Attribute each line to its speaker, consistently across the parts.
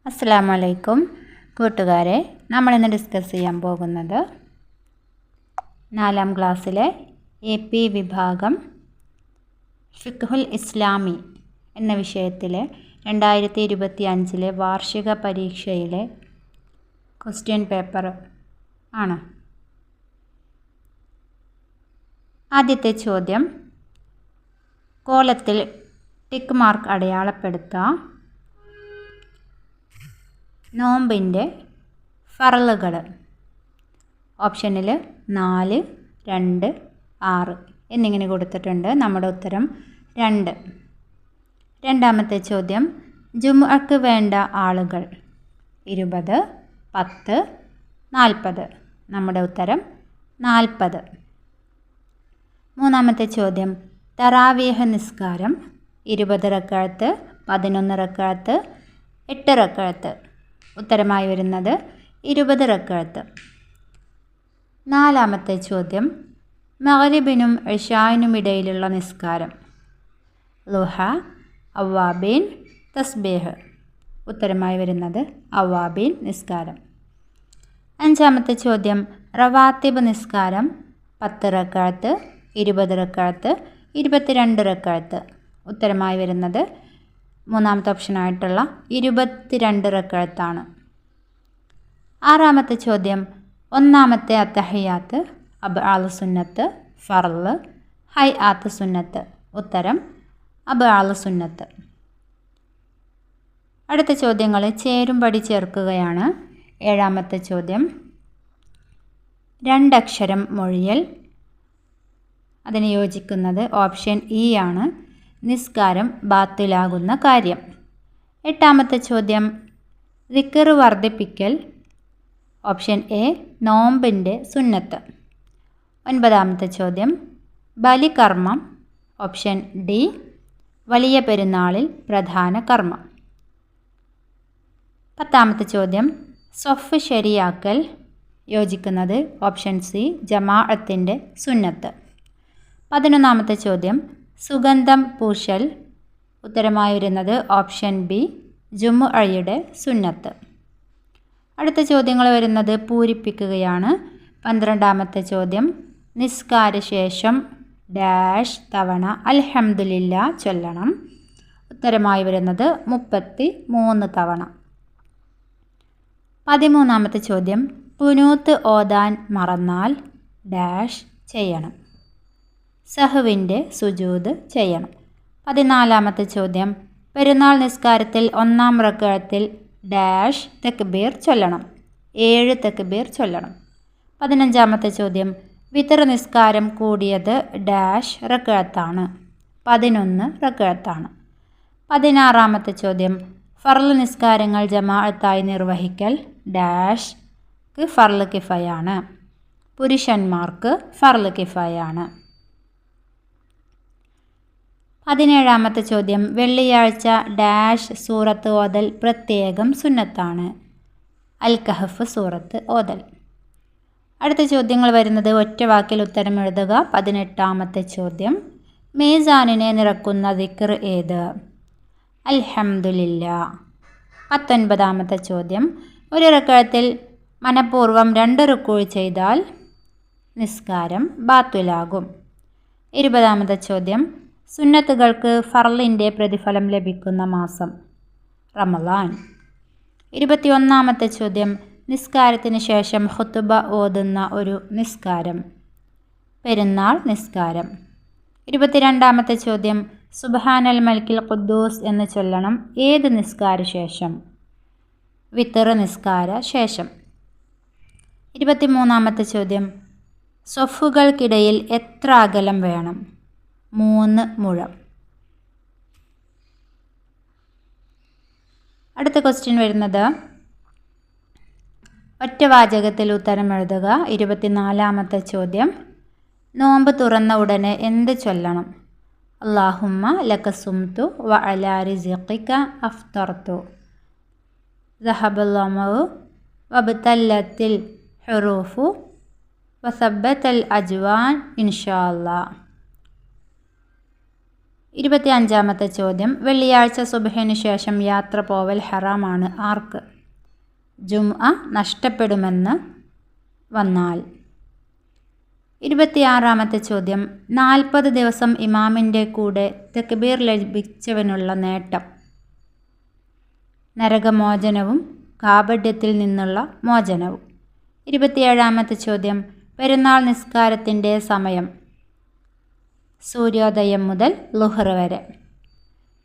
Speaker 1: അസ്സലാമു അലൈക്കും കൂട്ടുകാരെ, നമ്മളിന്ന് ഡിസ്കസ് ചെയ്യാൻ പോകുന്നത് 4ാം ക്ലാസ്സിലെ AP വിഭാഗം ഫിഖ്ഹുൽ ഇസ്ലാമി എന്ന വിഷയത്തിലെ 2025 വാർഷിക പരീക്ഷയിലെ ക്വസ്റ്റ്യൻ പേപ്പർ ആണ്. ആദ്യത്തെ ചോദ്യം, കോളത്തിൽ ടിക്ക് മാർക്ക് അടയാളപ്പെടുത്തുക. നോമ്പിൻ്റെ ഫറലുകൾ ഓപ്ഷനിൽ 4, 2, 6 എന്നിങ്ങനെ കൊടുത്തിട്ടുണ്ട്. നമ്മുടെ ഉത്തരം 2. രണ്ടാമത്തെ ചോദ്യം, ജുമുഅക്ക് വേണ്ട ആളുകൾ 20, 10, 40. നമ്മുടെ ഉത്തരം 40. മൂന്നാമത്തെ ചോദ്യം, തറാവീഹ് നിസ്കാരം 20 റക്അത്ത്, 11 റക്അത്ത്, 8 റക്അത്ത്. ഉത്തരമായി വരുന്നത് 20 റക്അത്ത്. നാലാമത്തെ ചോദ്യം, മഗ്രിബിനും ഇശാഇനും ഇടയിലുള്ള നിസ്കാരം ളുഹ, അവ്വാബീൻ, തസ്ബീഹ്. ഉത്തരമായി വരുന്നത് അവ്വാബീൻ നിസ്കാരം. അഞ്ചാമത്തെ ചോദ്യം, റവാത്തിബ് നിസ്കാരം 10 റക്അത്ത്, 20 റക്അത്ത്, 22 റക്അത്ത്. ഉത്തരമായി വരുന്നത് മൂന്നാമത്തെ ഓപ്ഷനായിട്ടുള്ള 22 റക്അത്താണ്. ആറാമത്തെ ചോദ്യം, ഒന്നാമത്തെ അത്തഹിയാത്ത് അബ്ആൽ സുന്നത്ത്, ഫർള്, ഹൈആത്ത് സുന്നത്ത്. ഉത്തരം അബ്ആൽ സുന്നത്ത്. അടുത്ത ചോദ്യങ്ങൾ ചേരുംപടി ചേർക്കുകയാണ്. ഏഴാമത്തെ ചോദ്യം, 2 അക്ഷരം മൊഴിയൽ. അതിന് യോജിക്കുന്നത് ഓപ്ഷൻ ഇ ആണ്, നിസ്കാരം ബാത്തിലാകുന്ന കാര്യം. എട്ടാമത്തെ ചോദ്യം, ദിക്ർ വർദ്ധിപ്പിക്കൽ. ഓപ്ഷൻ എ, നോമ്പിൻ്റെ സുന്നത്ത്. ഒൻപതാമത്തെ ചോദ്യം, ബലികർമ്മം. ഓപ്ഷൻ ഡി, വലിയ പെരുന്നാളിൽ പ്രധാന കർമ്മം. പത്താമത്തെ ചോദ്യം, സ്വഫ് ശരിയാക്കൽ. യോജിക്കുന്നത് ഓപ്ഷൻ സി, ജമാഅത്തിൻ്റെ സുന്നത്ത്. 11ാമത്തെ ചോദ്യം, സുഗന്ധം പൂശൽ. ഉത്തരമായി വരുന്നത് ഓപ്ഷൻ ബി, ജുമുഅയുടെ സുന്നത്ത്. അടുത്ത ചോദ്യങ്ങൾ വരുന്നത് പൂരിപ്പിക്കുകയാണ്. 12ാമത്തെ ചോദ്യം, നിസ്കാരശേഷം ഡാഷ് തവണ അൽഹംദുലില്ലാ ചൊല്ലണം. ഉത്തരമായി വരുന്നത് 33 തവണ. 13ാമത്തെ ചോദ്യം, ഖുനൂത്ത് ഓതാൻ മറന്നാൽ ഡാഷ് ചെയ്യണം. സഹ്വിൻ്റെ സുജൂദ് ചെയ്യണം. 14ാമത്തെ ചോദ്യം, പെരുന്നാൾ നിസ്കാരത്തിൽ 1-ാം റക്അത്തിൽ ഡാഷ് തക്ബീർ ചൊല്ലണം. 7 തക്ബീർ ചൊല്ലണം. 15ാമത്തെ ചോദ്യം, വിത്ർ നിസ്കാരം കൂടിയത് ഡാഷ് റക്അത്താണ്. 11 റക്അത്താണ്. 16ാമത്തെ ചോദ്യം, ഫർള് നിസ്കാരങ്ങൾ ജമാഅത്തായി നിർവഹിക്കൽ ഡാഷ്ക്ക് ഫർള് കിഫയാണ്. പുരുഷന്മാർക്ക് ഫർള് കിഫയാണ്. 17ാമത്തെ ചോദ്യം, വെള്ളിയാഴ്ച ഡാഷ് സൂറത്ത് ഓതൽ പ്രത്യേകം സുന്നത്താണ്. അൽ കഹഫ് സൂറത്ത് ഓതൽ. അടുത്ത ചോദ്യങ്ങൾ വരുന്നത് ഒറ്റ വാക്കിൽ ഉത്തരം എഴുതുക. 18ാമത്തെ ചോദ്യം, മീസാനിനെ നിറക്കുന്ന ദിക്ർ ഏത്? അൽഹംദുലില്ലാ. 19ാമത്തെ ചോദ്യം, ഒരു റക്അത്തിൽ മനഃപൂർവ്വം 2 റുക്കൂഅ് ചെയ്താൽ നിസ്കാരം ബാത്തിലാകും. 20ാമത്തെ ചോദ്യം, സുന്നത്തുകൾക്ക് ഫർളിൻ്റെ പ്രതിഫലം ലഭിക്കുന്ന മാസം റമളാൻ. 21ാമത്തെ ചോദ്യം, നിസ്കാരത്തിന് ശേഷം ഖുതുബ ഓതുന്ന ഒരു നിസ്കാരം പെരുന്നാൾ നിസ്കാരം. 22ാമത്തെ ചോദ്യം, സുബ്ഹാനൽ മലിക്കിൽ ഖുദ്ദൂസ് എന്ന് ചൊല്ലണം ഏത് നിസ്കാര ശേഷം? വിത്ർ നിസ്കാര ശേഷം. 23ാമത്തെ ചോദ്യം, സ്വഫുകൾക്കിടയിൽ എത്ര അകലം വേണം? 3 മുഴം. അടുത്ത ക്വസ്റ്റ്യൻ വരുന്നത് ഒറ്റ വാചകത്തിൽ ഉത്തരം എഴുതുക. 24ാമത്തെ ചോദ്യം, നോമ്പ് തുറന്ന ഉടനെ എന്ത് ചൊല്ലണം? അല്ലാഹുമ്മ ലക സുംതു വ അലാ റിസ്ഖിക അഫ്തർതു ദഹബൽ അമഉ വബ്തല്ലത്തിൽ ഹുറൂഫു വസബ്ബത്തൽ അജ്വാൻ ഇൻഷാ അല്ലാഹ്. 25-ാമത്തെ ചോദ്യം, വെള്ളിയാഴ്ച സുബ്ഹിനു ശേഷം യാത്ര പോവൽ ഹറാമാണ് ആർക്ക്? ജുംഅ നഷ്ടപ്പെടുമെന്ന് വന്നാൽ. 26-ാമത്തെ ചോദ്യം, 40 ദിവസം ഇമാമിൻ്റെ കൂടെ തക്ബീർ ലഭിച്ചവനുള്ള നേട്ടം. നരകമോചനവും കാപഢ്യത്തിൽ നിന്നുള്ള മോചനവും. 27-ാമത്തെ ചോദ്യം, പെരുന്നാൾ നിസ്കാരത്തിൻ്റെ സമയം. സൂര്യോദയം മുതൽ ളുഹർ വരെ.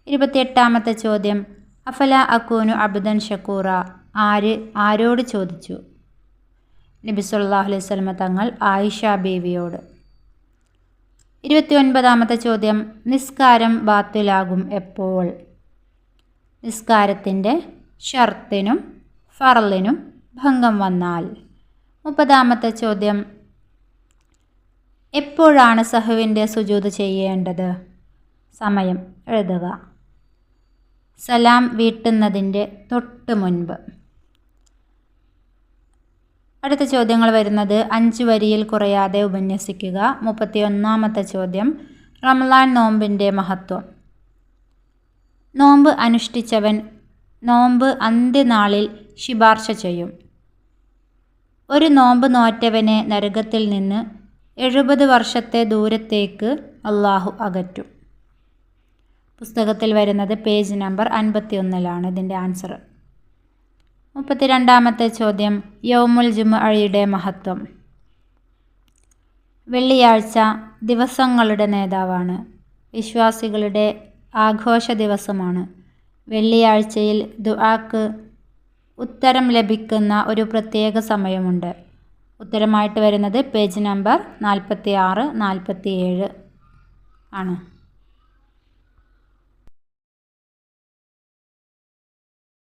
Speaker 1: 28-ാമത്തെ ചോദ്യം, അഫല അക്കൂനു അബ്ദൻ ഷക്കൂറ ആരോട് ചോദിച്ചു? നബി സല്ലല്ലാഹു അലൈഹി വസല്ലം തങ്ങൾ ആയിഷ ബീവിയോട്. 29-ാമത്തെ ചോദ്യം, നിസ്കാരം ബാത്തിലാകും എപ്പോൾ? നിസ്കാരത്തിൻ്റെ ഷർത്തിനും ഫർളിനും ഭംഗം വന്നാൽ. 30-ാമത്തെ ചോദ്യം, എപ്പോഴാണ് സഹ്വിൻ്റെ സുജൂദ് ചെയ്യേണ്ടത്? സമയം എഴുതുക. സലാം വീട്ടുന്നതിൻ്റെ തൊട്ട് മുൻപ്. അടുത്ത ചോദ്യങ്ങൾ വരുന്നത് 5 വരിയിൽ കുറയാതെ ഉപന്യസിക്കുക. 31-ാമത്തെ ചോദ്യം, റമളാൻ നോമ്പിൻ്റെ മഹത്വം. നോമ്പ് അനുഷ്ഠിച്ചവൻ നോമ്പ് അന്ത്യനാളിൽ ശുപാർശ ചെയ്യും. ഒരു നോമ്പ് നോറ്റവനെ നരകത്തിൽ നിന്ന് 70 വർഷത്തെ ദൂരത്തേക്ക് അള്ളാഹു അകറ്റും. പുസ്തകത്തിൽ വരുന്നത് പേജ് നമ്പർ 51-ലാണ് ഇതിൻ്റെ ആൻസർ. 32-ാമത്തെ ചോദ്യം, യൗമുൽ ജുമുഅയുടെ മഹത്വം. വെള്ളിയാഴ്ച ദിവസങ്ങളുടെ നേതാവാണ്. വിശ്വാസികളുടെ ആഘോഷ ദിവസമാണ്. വെള്ളിയാഴ്ചയിൽ ദുആക്ക് ഉത്തരം ലഭിക്കുന്ന ഒരു പ്രത്യേക സമയമുണ്ട്. ഉത്തരമായിട്ട് വരുന്നത് പേജ് നമ്പർ 46-47 ആണ്.